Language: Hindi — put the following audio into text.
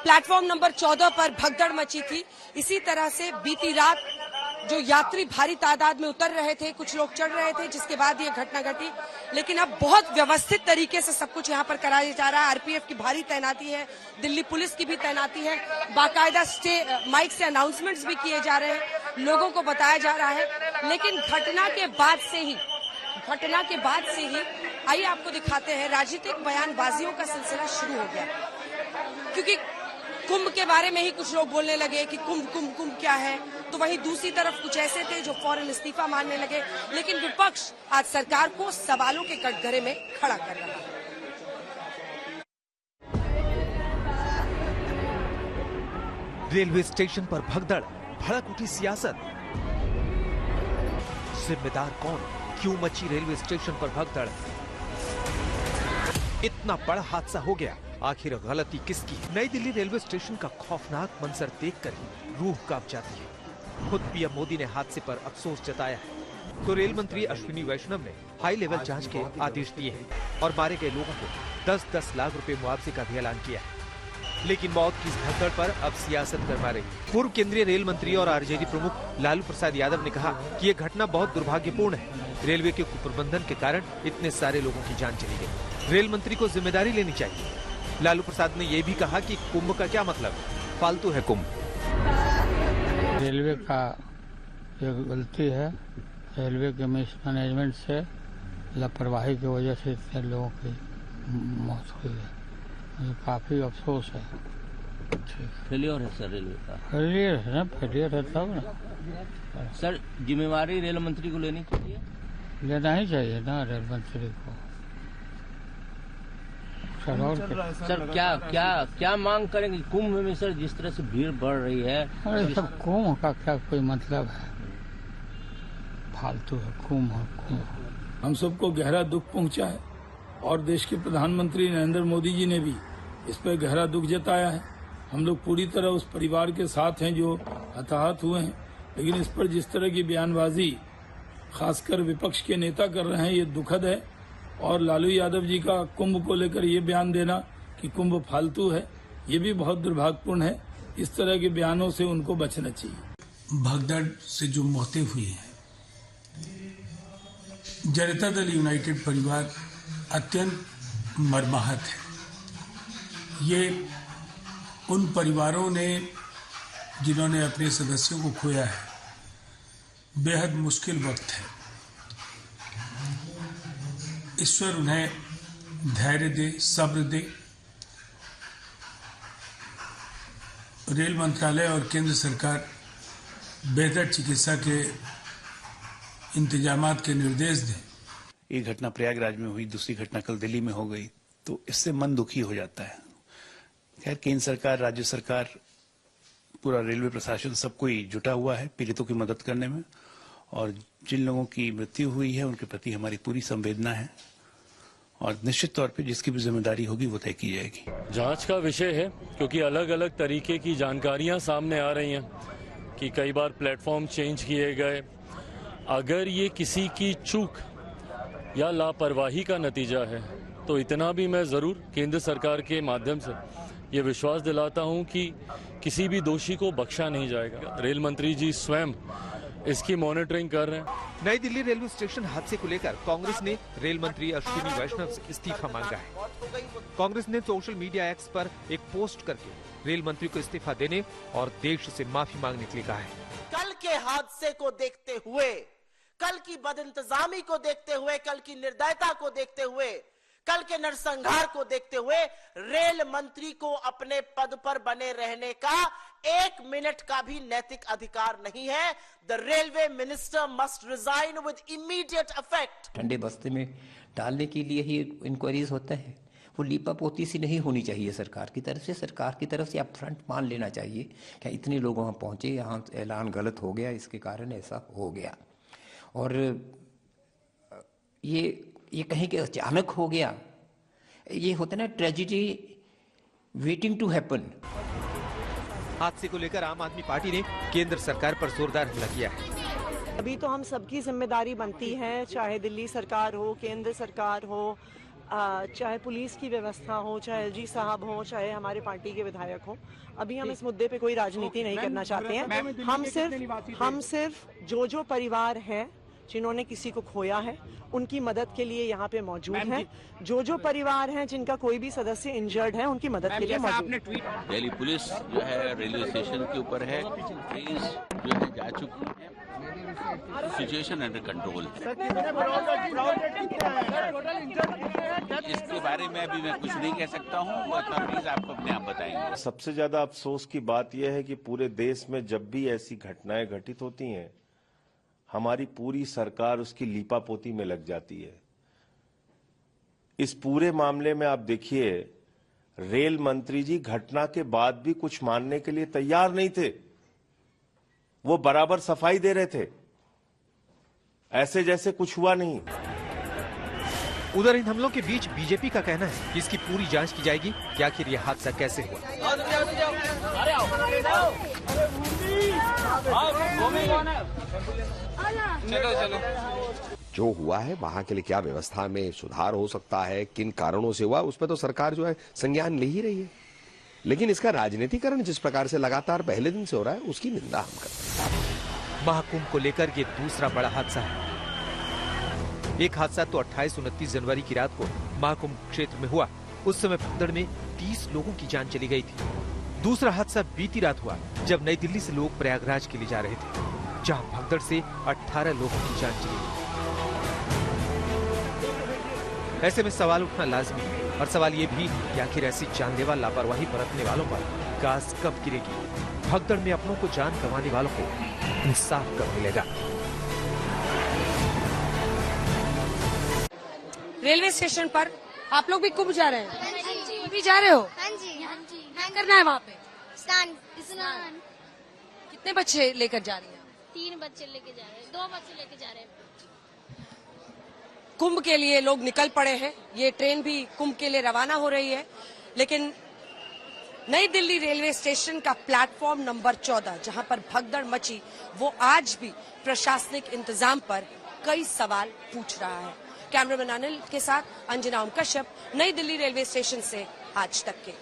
प्लेटफॉर्म नंबर 14 पर भगदड़ मची थी। इसी तरह से बीती रात जो यात्री भारी तादाद में उतर रहे थे, कुछ लोग चढ़ रहे थे, जिसके बाद ये घटना घटी। लेकिन अब बहुत व्यवस्थित तरीके से सब कुछ यहाँ पर कराया जा रहा है। आरपीएफ की भारी तैनाती है, दिल्ली पुलिस की भी तैनाती है, बाकायदा माइक से अनाउंसमेंट्स भी किए जा रहे हैं, लोगों को बताया जा रहा है। लेकिन घटना के बाद से ही आइए आपको दिखाते हैं, राजनीतिक बयानबाजियों का सिलसिला शुरू हो गया, क्योंकि कुंभ के बारे में ही कुछ लोग बोलने लगे कि कुंभ क्या है, तो वहीं दूसरी तरफ कुछ ऐसे थे जो फौरन इस्तीफा मांगने लगे। लेकिन विपक्ष आज सरकार को सवालों के कटघरे में खड़ा कर रहा है। रेलवे स्टेशन पर भगदड़, भड़क उठी सियासत। जिम्मेदार कौन? क्यों मची रेलवे स्टेशन पर भगदड़? इतना बड़ा हादसा हो गया, आखिर गलती किसकी? नई दिल्ली रेलवे स्टेशन का खौफनाक मंजर देखकर ही रूह कांप जाती है। खुद पीएम मोदी ने हादसे पर अफसोस जताया है, तो रेल मंत्री अश्विनी वैष्णव ने हाई लेवल जांच के आदेश दिए हैं और मारे गए लोगों को 10-10 लाख रुपए मुआवजे का भी ऐलान किया है। लेकिन मौत की इस भगदड़ पर अब सियासत गरमा रही। पूर्व केंद्रीय रेल मंत्री और आरजेडी प्रमुख लालू प्रसाद यादव ने कहा कि ये घटना बहुत दुर्भाग्यपूर्ण है। रेलवे के कुप्रबंधन के कारण इतने सारे लोगों की जान चली गई। रेल मंत्री को जिम्मेदारी लेनी चाहिए। लालू प्रसाद ने ये भी कहा कि कुंभ का क्या मतलब, फालतू है कुंभ। रेलवे का एक गलती है, रेलवे के मैनेजमेंट से लापरवाही की वजह से इतने लोगों की मौत हुई है। मुझे काफी अफसोस है। फेलियर है सर रेलवे का। फेलियर है ना, फेलियर है तब ना सर। जिम्मेवारी रेल मंत्री को लेनी चाहिए, लेना ही चाहिए ना रेल मंत्री को। सर क्या मांग करेंगे कुंभ में सर? जिस तरह से भीड़ बढ़ रही है, अरे सब कुंभ का क्या कोई मतलब है? फालतू है कुंभ। हम सबको गहरा दुख पहुंचा है और देश के प्रधानमंत्री नरेंद्र मोदी जी ने भी इस पर गहरा दुख जताया है। हम लोग पूरी तरह उस परिवार के साथ हैं जो हताहत हुए हैं, लेकिन इस पर जिस तरह की बयानबाजी खासकर विपक्ष के नेता कर रहे हैं, ये दुखद है। और लालू यादव जी का कुंभ को लेकर ये बयान देना कि कुंभ फालतू है, ये भी बहुत दुर्भाग्यपूर्ण है। इस तरह के बयानों से उनको बचना चाहिए। भगदड़ से जो मौतें हुई हैं, जनता दल यूनाइटेड परिवार अत्यंत मर्माहत है। ये उन परिवारों ने जिन्होंने अपने सदस्यों को खोया है, बेहद मुश्किल वक्त है। ईश्वर उन्हें धैर्य दे, सब्र दे। रेल मंत्रालय और केंद्र सरकार बेहतर चिकित्सा के इंतजामात के निर्देश दें। ये घटना प्रयागराज में हुई, दूसरी घटना कल दिल्ली में हो गई, तो इससे मन दुखी हो जाता है। खैर, केंद्र सरकार, राज्य सरकार, पूरा रेलवे प्रशासन सब कोई जुटा हुआ है पीड़ितों की मदद करने में, और जिन लोगों की मृत्यु हुई है उनके प्रति हमारी पूरी संवेदना है, और निश्चित तौर पे जिसकी भी जिम्मेदारी होगी वो तय की जाएगी। जांच का विषय है, क्योंकि अलग अलग तरीके की जानकारियां सामने आ रही हैं कि कई बार प्लेटफॉर्म चेंज किए गए। अगर ये किसी की चूक या लापरवाही का नतीजा है तो इतना भी मैं ज़रूर केंद्र सरकार के माध्यम से ये विश्वास दिलाता हूं कि किसी भी दोषी को बख्शा नहीं जाएगा। रेल मंत्री जी स्वयं इसकी मॉनिटरिंग कर रहे हैं। नई दिल्ली रेलवे स्टेशन हादसे को लेकर कांग्रेस ने रेल मंत्री अश्विनी वैष्णव से इस्तीफा मांगा है। कांग्रेस ने सोशल मीडिया एक्स पर एक पोस्ट करके रेल मंत्री को इस्तीफा देने और देश से माफी मांगने के लिए कहा है। कल के हादसे को देखते हुए, कल की बदइंतजामी को देखते हुए, कल की निर्दयता को देखते हुए, कल के नरसंहार को देखते हुए रेल मंत्री को अपने पद पर बने रहने का 1 मिनट का भी नैतिक अधिकार नहीं है। The railway minister must resign with immediate effect. ठंडे बस्ते में डालने के लिए ही इंक्वायरीज होता है, वो लीपापोती सी नहीं होनी चाहिए सरकार की तरफ से। सरकार की तरफ से आप फ्रंट मान लेना चाहिए कि इतने लोग वहाँ पहुँचे, यहाँ ऐलान गलत हो गया, इसके कारण ऐसा हो गया। और ये कहीं के अचानक हो गया, ये होता ना ट्रेजेडी वेटिंग टू हैपन। हादसे को लेकर आम आदमी पार्टी ने केंद्र सरकार पर जोरदार हमला किया है। अभी तो हम सबकी जिम्मेदारी बनती है, चाहे दिल्ली सरकार हो, केंद्र सरकार हो, चाहे पुलिस की व्यवस्था हो, चाहे एलजी साहब हो, चाहे हमारे पार्टी के विधायक हो, अभी हम इस मुद्दे पे कोई राजनीति नहीं करना चाहते हैं। हम सिर्फ जो परिवार हैं जिन्होंने किसी को खोया है उनकी मदद के लिए यहाँ पे मौजूद हैं। जो परिवार हैं जिनका कोई भी सदस्य इंजर्ड है उनकी मदद के लिए मौजूद है। दिल्ली पुलिस जो है रेलवे स्टेशन के ऊपर है, ट्रेन जो है जा चुकी है, सिचुएशन अंडर कंट्रोल। इसके बारे में अभी मैं कुछ नहीं कह सकता हूँ, वो अथॉरिटीज आपको अपने आप बताएंगे। सबसे ज्यादा अफसोस की बात यह है कि पूरे देश में जब भी ऐसी घटनाएं घटित होती हैं, हमारी पूरी सरकार उसकी लीपापोती में लग जाती है। इस पूरे मामले में आप देखिए, रेल मंत्री जी घटना के बाद भी कुछ मानने के लिए तैयार नहीं थे। वो बराबर सफाई दे रहे थे, ऐसे जैसे कुछ हुआ नहीं। उधर इन हमलों के बीच बीजेपी का कहना है कि इसकी पूरी जांच की जाएगी कि आखिर यह हादसा कैसे हुआ। चलो जो हुआ है वहां के लिए क्या व्यवस्था में सुधार हो सकता है, किन कारणों से हुआ, उस पर तो सरकार जो है संज्ञान ले ही रही है। लेकिन इसका राजनीतिकरण जिस प्रकार से लगातार पहले दिन से हो रहा है, उसकी निंदा हम करते हैं। महाकुंभ को लेकर ये दूसरा बड़ा हादसा है। एक हादसा तो 28-29 जनवरी की रात को महाकुंभ क्षेत्र में हुआ। उस समय भगदड़ में 30 लोगों की जान चली गई थी। दूसरा हादसा बीती रात हुआ जब नई दिल्ली से लोग प्रयागराज के लिए जा रहे थे, जहां भगदड़ से 18 लोगों की जान चली गई। ऐसे में सवाल उठना लाजमी है, और सवाल ये भी कि आखिर ऐसी जानलेवा लापरवाही बरतने वालों पर गाज कब गिरेगी। भगदड़ में अपनों को जान गंवाने वालों को इंसाफ कब मिलेगा। रेलवे स्टेशन पर आप लोग भी कुंभ जा रहे हैं? भी जा रहे हो? हाँ जी, हाँ जी। क्या करना है वहाँ पे? स्नान। कितने बच्चे लेकर जा रही हैं? 3 बच्चे लेके जा रहे हैं, 2 बच्चे लेके जा रहे हैं। कुंभ के लिए लोग निकल पड़े हैं। ये ट्रेन भी कुंभ के लिए रवाना हो रही है, लेकिन नई दिल्ली रेलवे स्टेशन का प्लेटफॉर्म नंबर 14 जहां पर भगदड़ मची, वो आज भी प्रशासनिक इंतजाम पर कई सवाल पूछ रहा है। कैमरामैन अनिल के साथ अंजना ओम कश्यप, नई दिल्ली रेलवे स्टेशन से आज तक के।